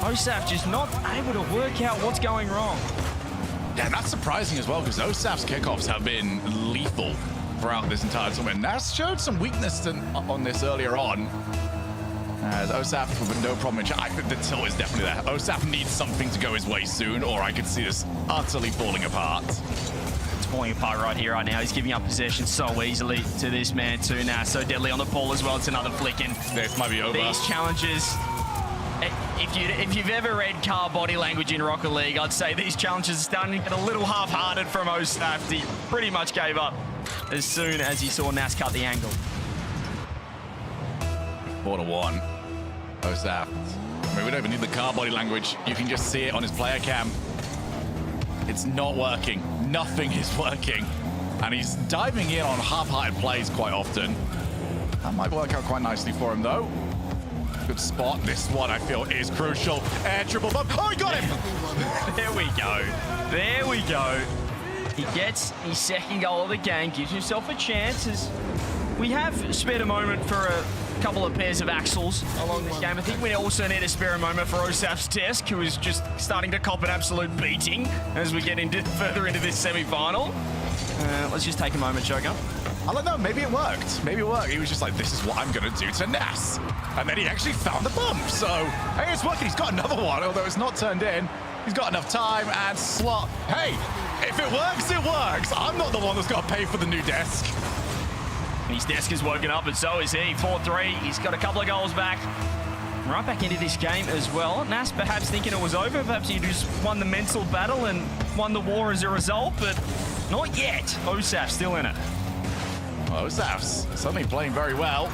Osaf just not able to work out what's going wrong. Yeah, that's surprising as well, because Osaf's kickoffs have been lethal throughout this entire tournament. Nass showed some weakness on this earlier on. As Osaf with no problem. I think the tilt is definitely there. Osaf needs something to go his way soon, or I could see this utterly falling apart. It's falling apart right here, right now. He's giving up possession so easily to this man too. Nass so deadly on the ball as well. It's another flick in. This might be over. These challenges, if you've ever read car body language in Rocket League, I'd say these challenges are starting to get a little half-hearted from Osaft. He pretty much gave up as soon as he saw Nass cut the angle. 4-1. Osaft. I mean, we don't even need the car body language. You can just see it on his player cam. It's not working. Nothing is working. And he's diving in on half-hearted plays quite often. That might work out quite nicely for him, though. Good spot. This one, I feel, is crucial. Air triple bump. Oh, he got him! There we go. There we go. He gets his second goal of the game, gives himself a chance. As we have spared a moment for a couple of pairs of axles along this game. I think we also need to spare a moment for Osaft's desk, who is just starting to cop an absolute beating as we get further into this semi-final. Let's just take a moment, Joejon. I don't know, maybe it worked. Maybe it worked. He was just like, this is what I'm going to do to Nass. And then he actually found the bump. So, hey, it's working. He's got another one, although it's not turned in. He's got enough time and slot. Hey, if it works, it works. I'm not the one that's got to pay for the new desk. His desk is woken up, and so is he. 4-3. He's got a couple of goals back. Right back into this game as well. Nass perhaps thinking it was over. Perhaps he just won the mental battle and won the war as a result, but not yet. Osaf still in it. Well, Osaf's suddenly playing very well.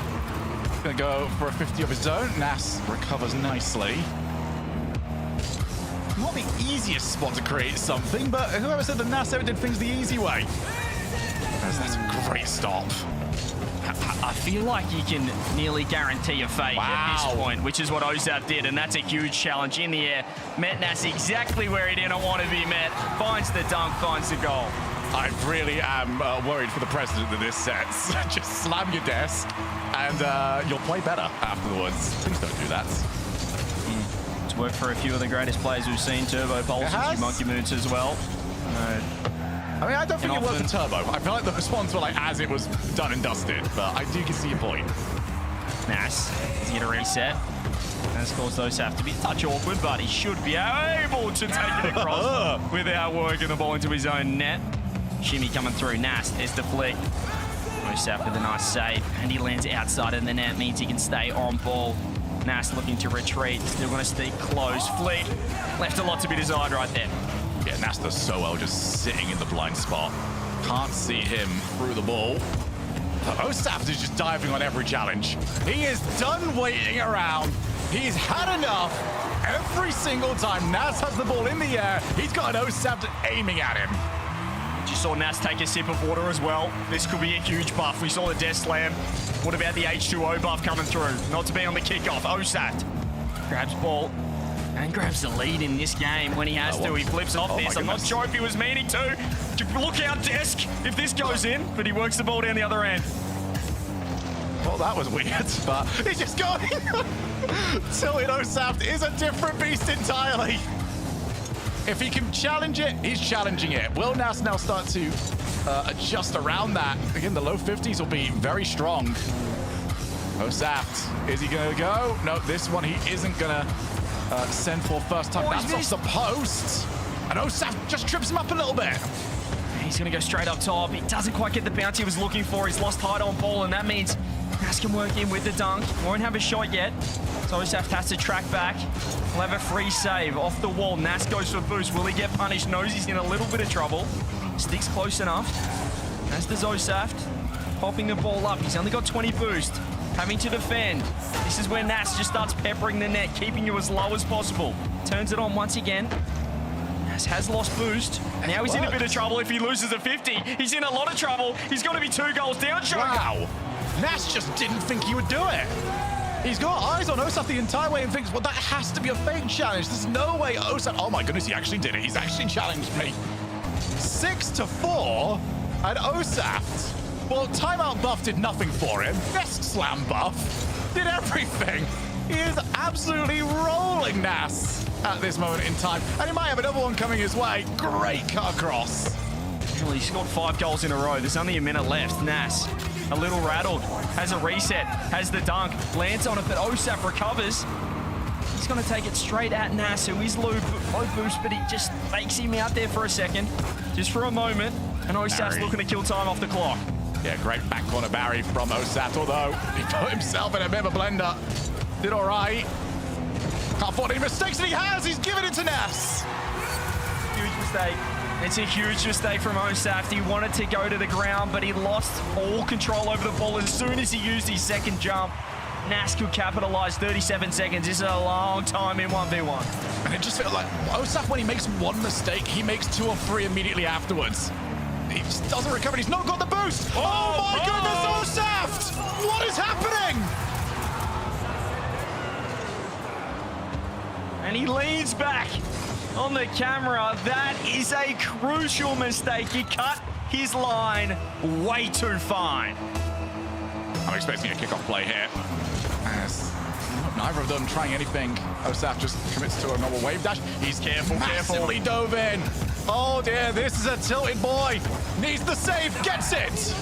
Going to go for a 50 of his own. Nass recovers nicely. Not the easiest spot to create something, but whoever said that Nass ever did things the easy way? That's a great stop. I feel like you can nearly guarantee a fade at this point, which is what Osaf did, and that's a huge challenge in the air. Met Nass exactly where he didn't want to be met. Finds the dunk, finds the goal. I really am worried for the president of this set. Just slam your desk, and you'll play better afterwards. Please don't do that. Yeah. It's worked for a few of the greatest players we've seen. Turbo Pulse and Monkey Moods as well. I mean, I don't think it worked for Turbo. I feel like the response were like as it was done and dusted, but I do see your point. Nass is going to reset. That's caused Osaf to be a touch awkward, but he should be able to take it across without working the ball into his own net. Shimmy coming through. Nass, there's the flick. Osaf with a nice save, and he lands outside of the net, means he can stay on ball. Nass looking to retreat, still going to stay close. Fleet left a lot to be desired right there. Yeah, Nass does so well just sitting in the blind spot. Can't see him through the ball. Osaft is just diving on every challenge. He is done waiting around. He's had enough. Every single time Nass has the ball in the air, he's got an Osaft aiming at him. You saw Nass take a sip of water as well. This could be a huge buff. We saw the death slam. What about the H2O buff coming through? Not to be on the kickoff. Osaft grabs ball and grabs the lead in this game when he has to. He flips off this. I'm not sure if he was meaning to. Look out, Desk, if this goes in, but he works the ball down the other end. Well, that was weird, but he's just going. Tilted Osaft is a different beast entirely. If he can challenge it, he's challenging it. Will Nass now start to adjust around that? Again, the low 50s will be very strong. Osaft, is he going to go? No, this one he isn't going to send for first time. That's off the post. And Osaft just trips him up a little bit. He's going to go straight up top. He doesn't quite get the bounce he was looking for. He's lost height on ball, and that means Nass can work in with the dunk. Won't have a shot yet. So Osaft has to track back. He'll have a free save off the wall. Nass goes for boost. Will he get punished? Knows he's in a little bit of trouble. Sticks close enough. As does Osaft. Popping the ball up. He's only got 20 boost. Having to defend. This is where Nass just starts peppering the net, keeping you as low as possible. Turns it on once again. Nass has lost boost. Now he's in a bit of trouble if he loses a 50. He's in a lot of trouble. He's got to be 2 goals down. Wow. Nass just didn't think he would do it. He's got eyes on Osaf the entire way and thinks, well, that has to be a fake challenge. There's no way Osaf... Oh my goodness, he actually did it. He's actually challenged me. 6-4, and Osaft, well, timeout buff did nothing for him. Desk slam buff did everything. He is absolutely rolling Nass at this moment in time. And he might have another one coming his way. Great cut across. Well, he scored 5 goals in a row. There's only a minute left. Nass, a little rattled, has a reset, has the dunk, lands on it, but Osaf recovers. He's going to take it straight at Nass, who is low boost, but he just fakes him out there for a second, just for a moment, and Osaf's looking to kill time off the clock. Yeah, great back corner Barry from Osaft, although he put himself in a bit of a blender. Did all right. Can't afford any mistakes, and he has. He's given it to Nass. Huge mistake. It's a huge mistake from Osaft. He wanted to go to the ground, but he lost all control over the ball as soon as he used his second jump. Nass could capitalize. 37 seconds. This is a long time in 1v1. And it just felt like Osaft, when he makes one mistake, he makes 2 or 3 immediately afterwards. He just doesn't recover. He's not got the boost. Oh my goodness, Osaft! What is happening? And he leans back on the camera. That is a crucial mistake. He cut his line way too fine. I'm expecting a kickoff play here. As neither of them trying anything. Osaft just commits to a normal wave dash. He's massively dove in. Oh dear, this is a tilted boy. Needs the save, gets it.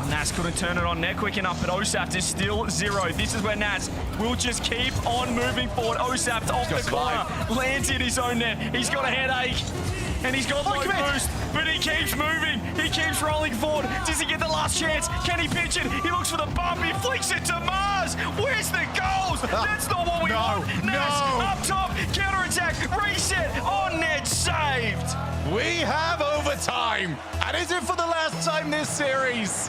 Nass couldn't turn it on net quick enough, but Osaft is still 0. This is where Nass will just keep on moving forward. Osaft off the corner, lands in his own net. He's got a headache, and he's got low boost, but he keeps moving. He keeps rolling forward. Does he get the last chance? Can he pitch it? He looks for the bump. He flicks it to Mars. Where's the goals? That's not what we want. Nass up top, counterattack, reset, on net, saved. We have overtime, and is it for the last time this series?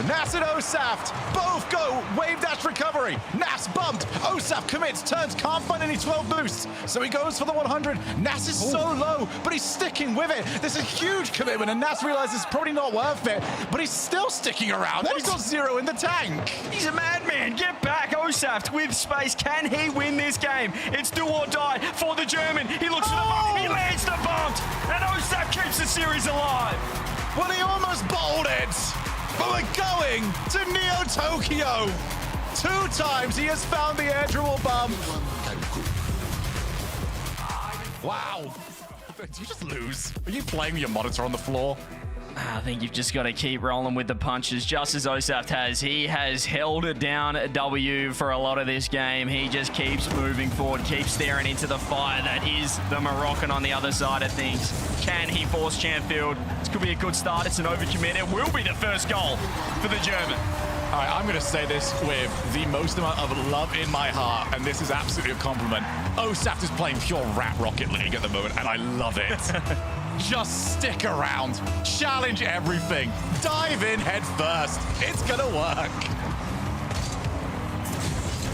Nass and Osaft both go wave dash recovery. Nass bumped. Osaft commits, turns, can't find any 12 boosts. So he goes for the 100. Nass is so low, but he's sticking with it. There's a huge commitment, and Nass realizes it's probably not worth it, but he's still sticking around. And he's got 0 in the tank. He's a madman. Get back, Osaft with space. Can he win this game? It's do or die for the German. He looks for the bump. He lands the bump, and Osaft keeps the series alive. Well, he almost bowled it. But we're going to Neo Tokyo. 2 times he has found the air dribble bump. Wow. Did you just lose? Are you playing with your monitor on the floor? I think you've just got to keep rolling with the punches, just as Osaft has. He has held it down at W for a lot of this game. He just keeps moving forward, keeps staring into the fire that is the Moroccan on the other side of things. Can he force Chamfield? This could be a good start. It's an overcommit. It will be the first goal for the German. All right, I'm going to say this with the most amount of love in my heart, and this is absolutely a compliment. Osaft is playing pure rap Rocket League at the moment, and I love it. Just stick around, challenge everything, dive in head first. It's going to work.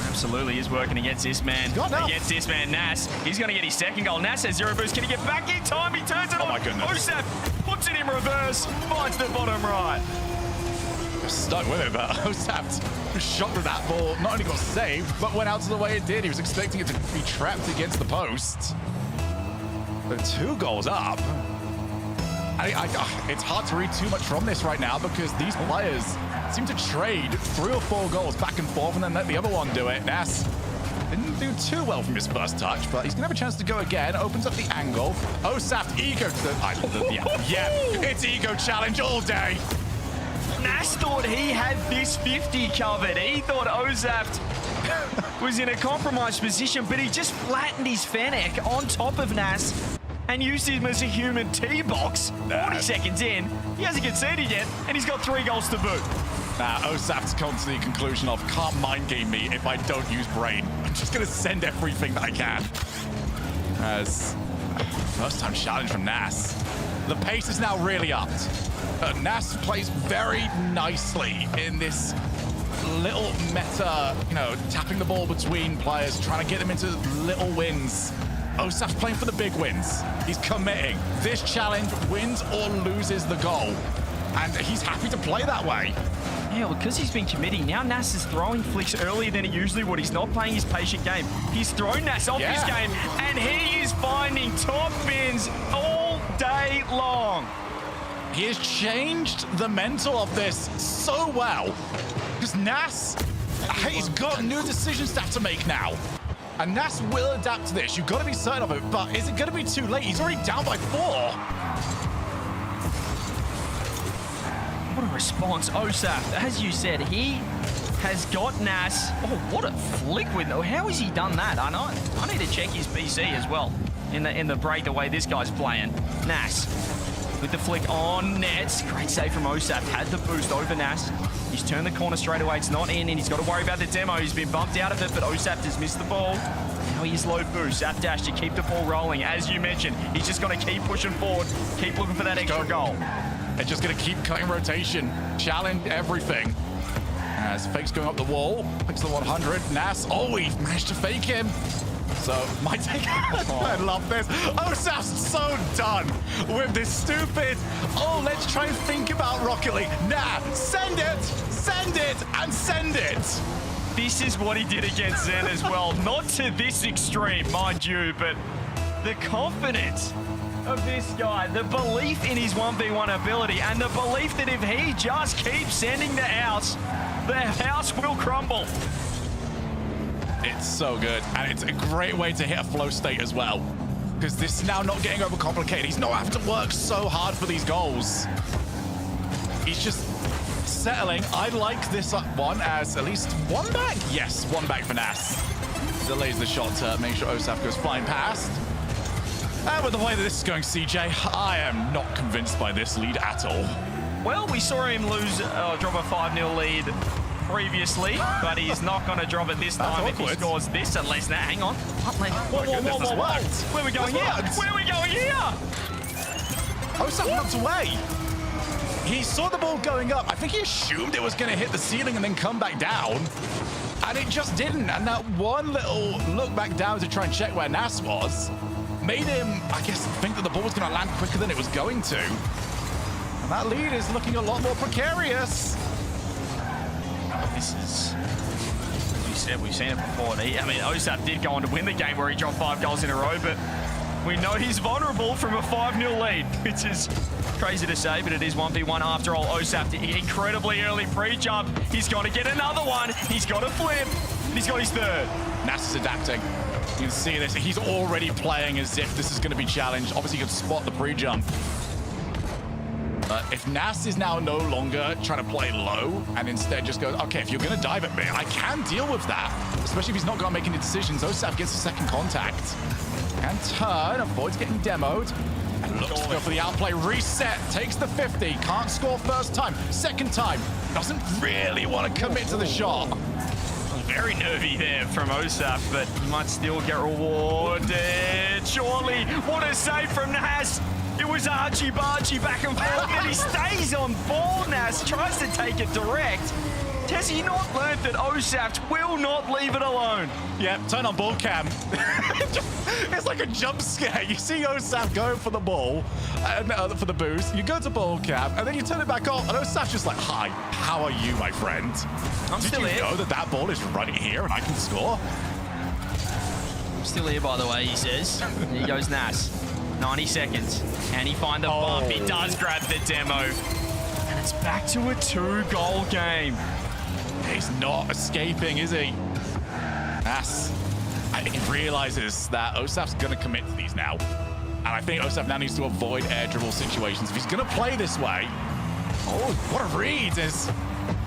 Absolutely is working against this man. Against this man, Nass. He's going to get his second goal. Nass has 0 boost. Can he get back in time? He turns it on. Oh my goodness. Osaft puts it in reverse, finds the bottom right. Stuck with it, but Osaft was shocked with that ball. Not only got saved, but went out to the way it did. He was expecting it to be trapped against the post. But 2 goals up. It's hard to read too much from this right now because these players seem to trade 3 or 4 goals back and forth and then let the other one do it. Nass didn't do too well from his first touch, but he's going to have a chance to go again. Opens up the angle. Osaft, ego. Yeah, it's ego challenge all day. Nass thought he had this 50 covered. He thought Osaft was in a compromised position, but he just flattened his Fennec on top of Nass and used him as a human T-box. 40 seconds in, he hasn't conceded yet, and he's got 3 goals to boot. Osaft's come to the conclusion of can't mind game me if I don't use brain. I'm just going to send everything that I can. As first time challenge from Nass. The pace is now really upped. Nass plays very nicely in this little meta, tapping the ball between players, trying to get them into little wins. Osaft's playing for the big wins. He's committing. This challenge wins or loses the goal. And he's happy to play that way. Yeah, well, because he's been committing. Now Nass is throwing flicks earlier than he usually would. He's not playing his patient game. He's thrown Nass off his game, and he is finding top bins all day long. He has changed the mental of this so well. Because Nass, he's got new decisions to have to make now. And Nass will adapt to this. You've got to be certain of it, but is it going to be too late? He's already down by 4. What a response, Osaft. As you said, he has got Nass. Oh, what a flick with... How has he done that? I need to check his PC as well in the break, the way this guy's playing. Nass with the flick on nets. Great save from Osaft. Had the boost over Nass. He's turned the corner straight away. It's not in, and he's got to worry about the demo. He's been bumped out of it, but Osaft has missed the ball. Now he is low boost. Zap dash to keep the ball rolling. As you mentioned, he's just going to keep pushing forward, keep looking for that extra goal. They're just going to keep cutting rotation, challenge everything. As Fake's going up the wall, picks the 100. Nass, he managed to fake him. So, my take, I love this. Osaft's so done with this stupid, let's try and think about Rocket League. Nah, send it, and send it. This is what he did against Zen as well. Not to this extreme, mind you, but the confidence of this guy, the belief in his 1v1 ability, and the belief that if he just keeps sending the house will crumble. It's so good, and it's a great way to hit a flow state as well, because this is now not getting overcomplicated. He's not having to work so hard for these goals. He's just settling. I like this one as at least 1 back. Yes, 1 back for Nass. Delays the shot to make sure Osaft goes flying past. And with the way that this is going, CJ, I am not convinced by this lead at all. Well, we saw him drop a 5-0 lead previously, but he's not going to drop it this time if he scores this unless... hang on. Whoa. Where are we going here? Where are we going here? Osaf knocked away. He saw the ball going up. I think he assumed it was going to hit the ceiling and then come back down. And it just didn't. And that one little look back down to try and check where Nass was made him, I guess, think that the ball was going to land quicker than it was going to. And that lead is looking a lot more precarious. This is, as you said, we've seen it before. Osaft did go on to win the game where he dropped 5 goals in a row, but we know he's vulnerable from a 5-0 lead, which is crazy to say, but it is 1v1 after all. Osaft, incredibly early pre-jump. He's got to get another one. He's got to flip, and he's got his 3rd. Nass is adapting. You can see this. He's already playing as if this is going to be challenged. Obviously, you can spot the pre-jump. If Nass is now no longer trying to play low and instead just goes, okay, if you're going to dive at me, I can deal with that. Especially if he's not going to make any decisions. Osaf gets a second contact. And turn, avoids getting demoed. And looks to go for the outplay. Reset, takes the 50. Can't score first time. Second time, doesn't really want to commit to the shot. Very nervy there from Osaf, but he might still get rewarded. Surely, what a save from Nass. It was argy-bargy back and forth, and he stays on ball. Nass tries to take it direct. Has he not learned that Osaft will not leave it alone? Yep, turn on ball cam. It's like a jump scare. You see Osaf going for the ball, for the boost. You go to ball cam, and then you turn it back off, and Osaf's just like, hi, how are you, my friend? I'm still here. Did you know that that ball is right here and I can score? I'm still here, by the way, he says. Here goes Nass. 90 seconds. Can he find the bump? He does grab the demo. And it's back to a 2-goal game. He's not escaping, is he? Nass, I think he realizes that Osaf's going to commit to these now. And I think Osaf now needs to avoid air dribble situations. If he's going to play this way, oh, what a read. Is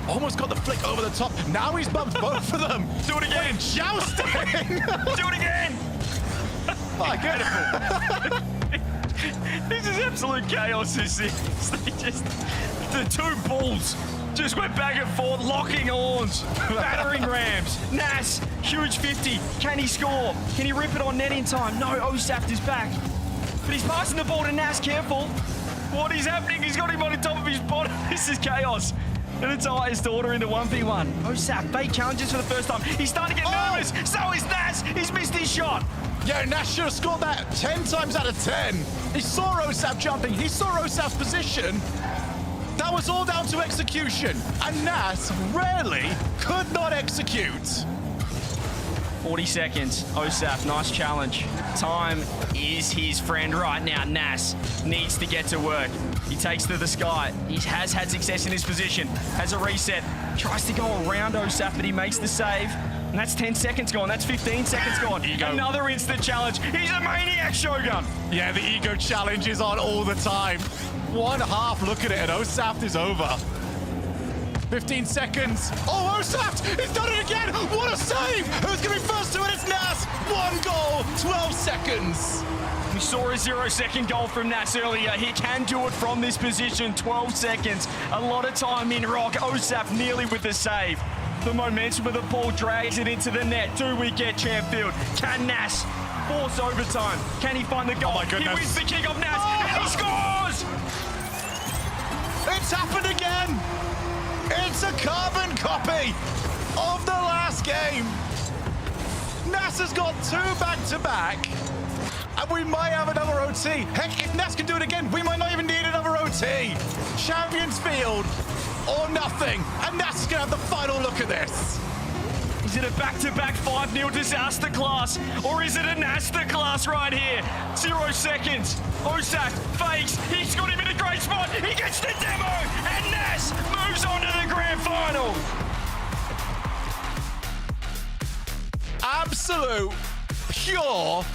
almost got the flick over the top. Now he's bumped both of them. Do it again. Jousting. Do it again. My goodness. This is absolute chaos, this is. They just, the two bulls just went back and forth, locking horns, battering rams. Nass, huge 50. Can he score? Can he rip it on net in time? No, Osaft is back. But he's passing the ball to Nass, careful. What is happening? He's got him on the top of his body. This is chaos. And it's highest order in the 1v1. Osaft, fake challenges for the first time. He's starting to get nervous. So is Nass. He's missed his shot. Yeah, Nass should have scored that 10 times out of 10. He saw Osaf jumping. He saw Osaf's position. That was all down to execution. And Nass rarely could not execute. 40 seconds. Osaf, nice challenge. Time is his friend right now. Nass needs to get to work. He takes to the sky. He has had success in his position. Has a reset. Tries to go around Osaf, but he makes the save. And that's 10 seconds gone. That's 15 seconds gone. Ego. Another instant challenge. He's a maniac, Joejon. Yeah, the ego challenge is on all the time. One half look at it, and Osaft is over. 15 seconds. Oh, Osaft! He's done it again! What a save! Who's going to be first to it? It's Nass! 1 goal, 12 seconds. We saw a 0-second goal from Nass earlier. He can do it from this position. 12 seconds. A lot of time in rock. Osaft nearly with the save. The momentum of the ball drags it into the net. Do we get Champfield? Can Nass force overtime? Can he find the goal? Oh my goodness. He wins the kick off Nass, and he scores! It's happened again! It's a carbon copy of the last game. Nass has got 2 back-to-back, and we might have another OT. Heck, if Nass can do it again, we might not even need another OT. Champions Field or nothing, and Nass is going to have the final look at this. Is it a back-to-back 5-0 disaster class, or is it a Naster class right here? 0 seconds. Osaf fakes. He's got him in a great spot. He gets the demo, and Nass moves on to the grand final. Absolute, pure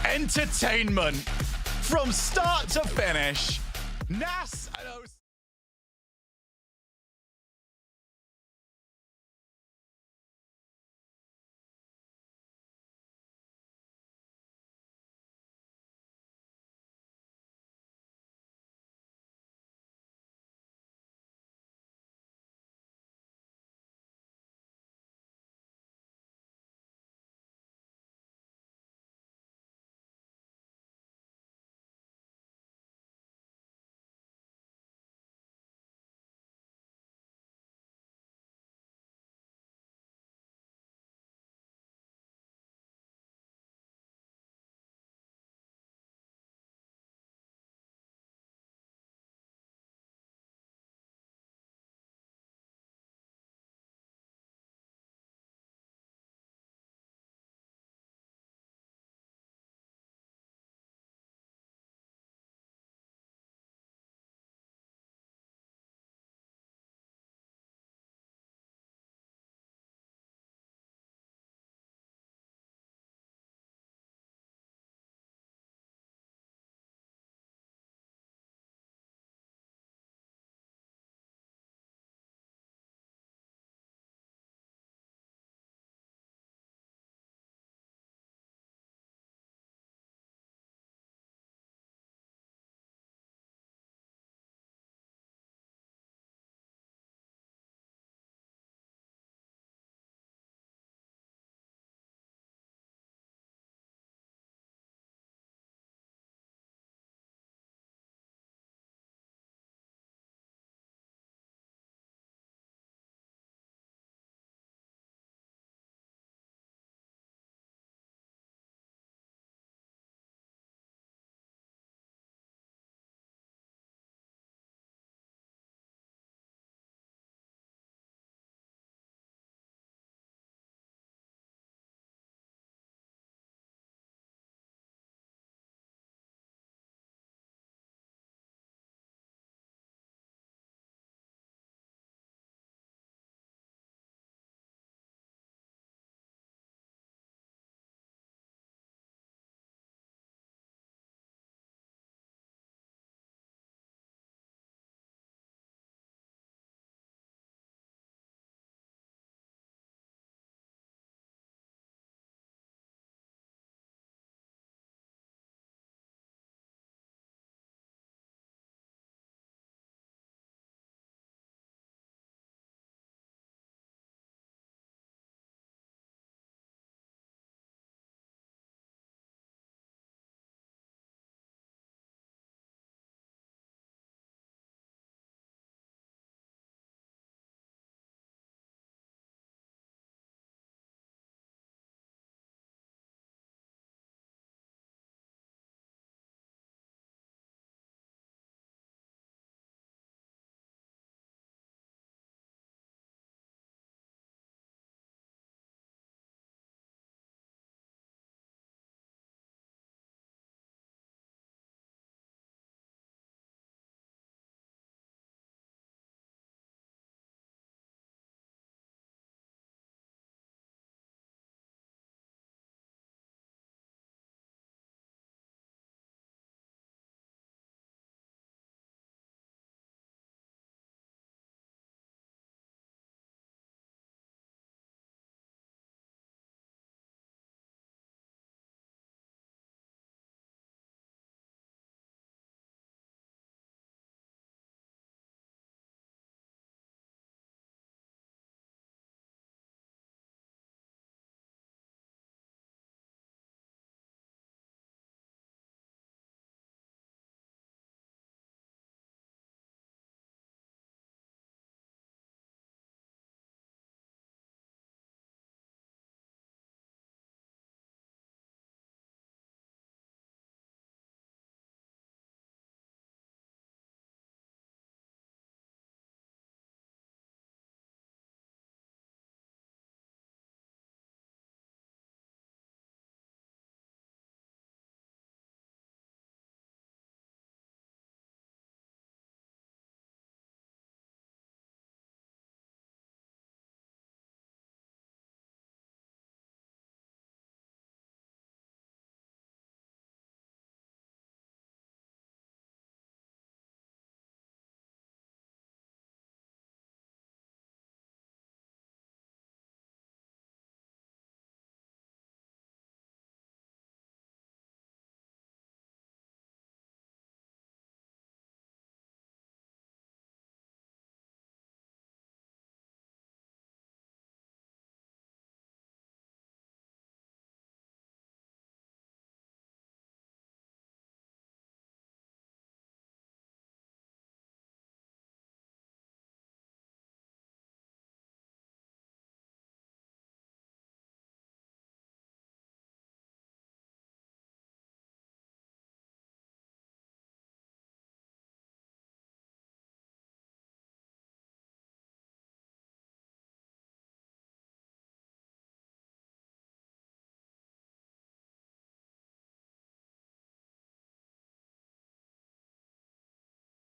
entertainment from start to finish. Nass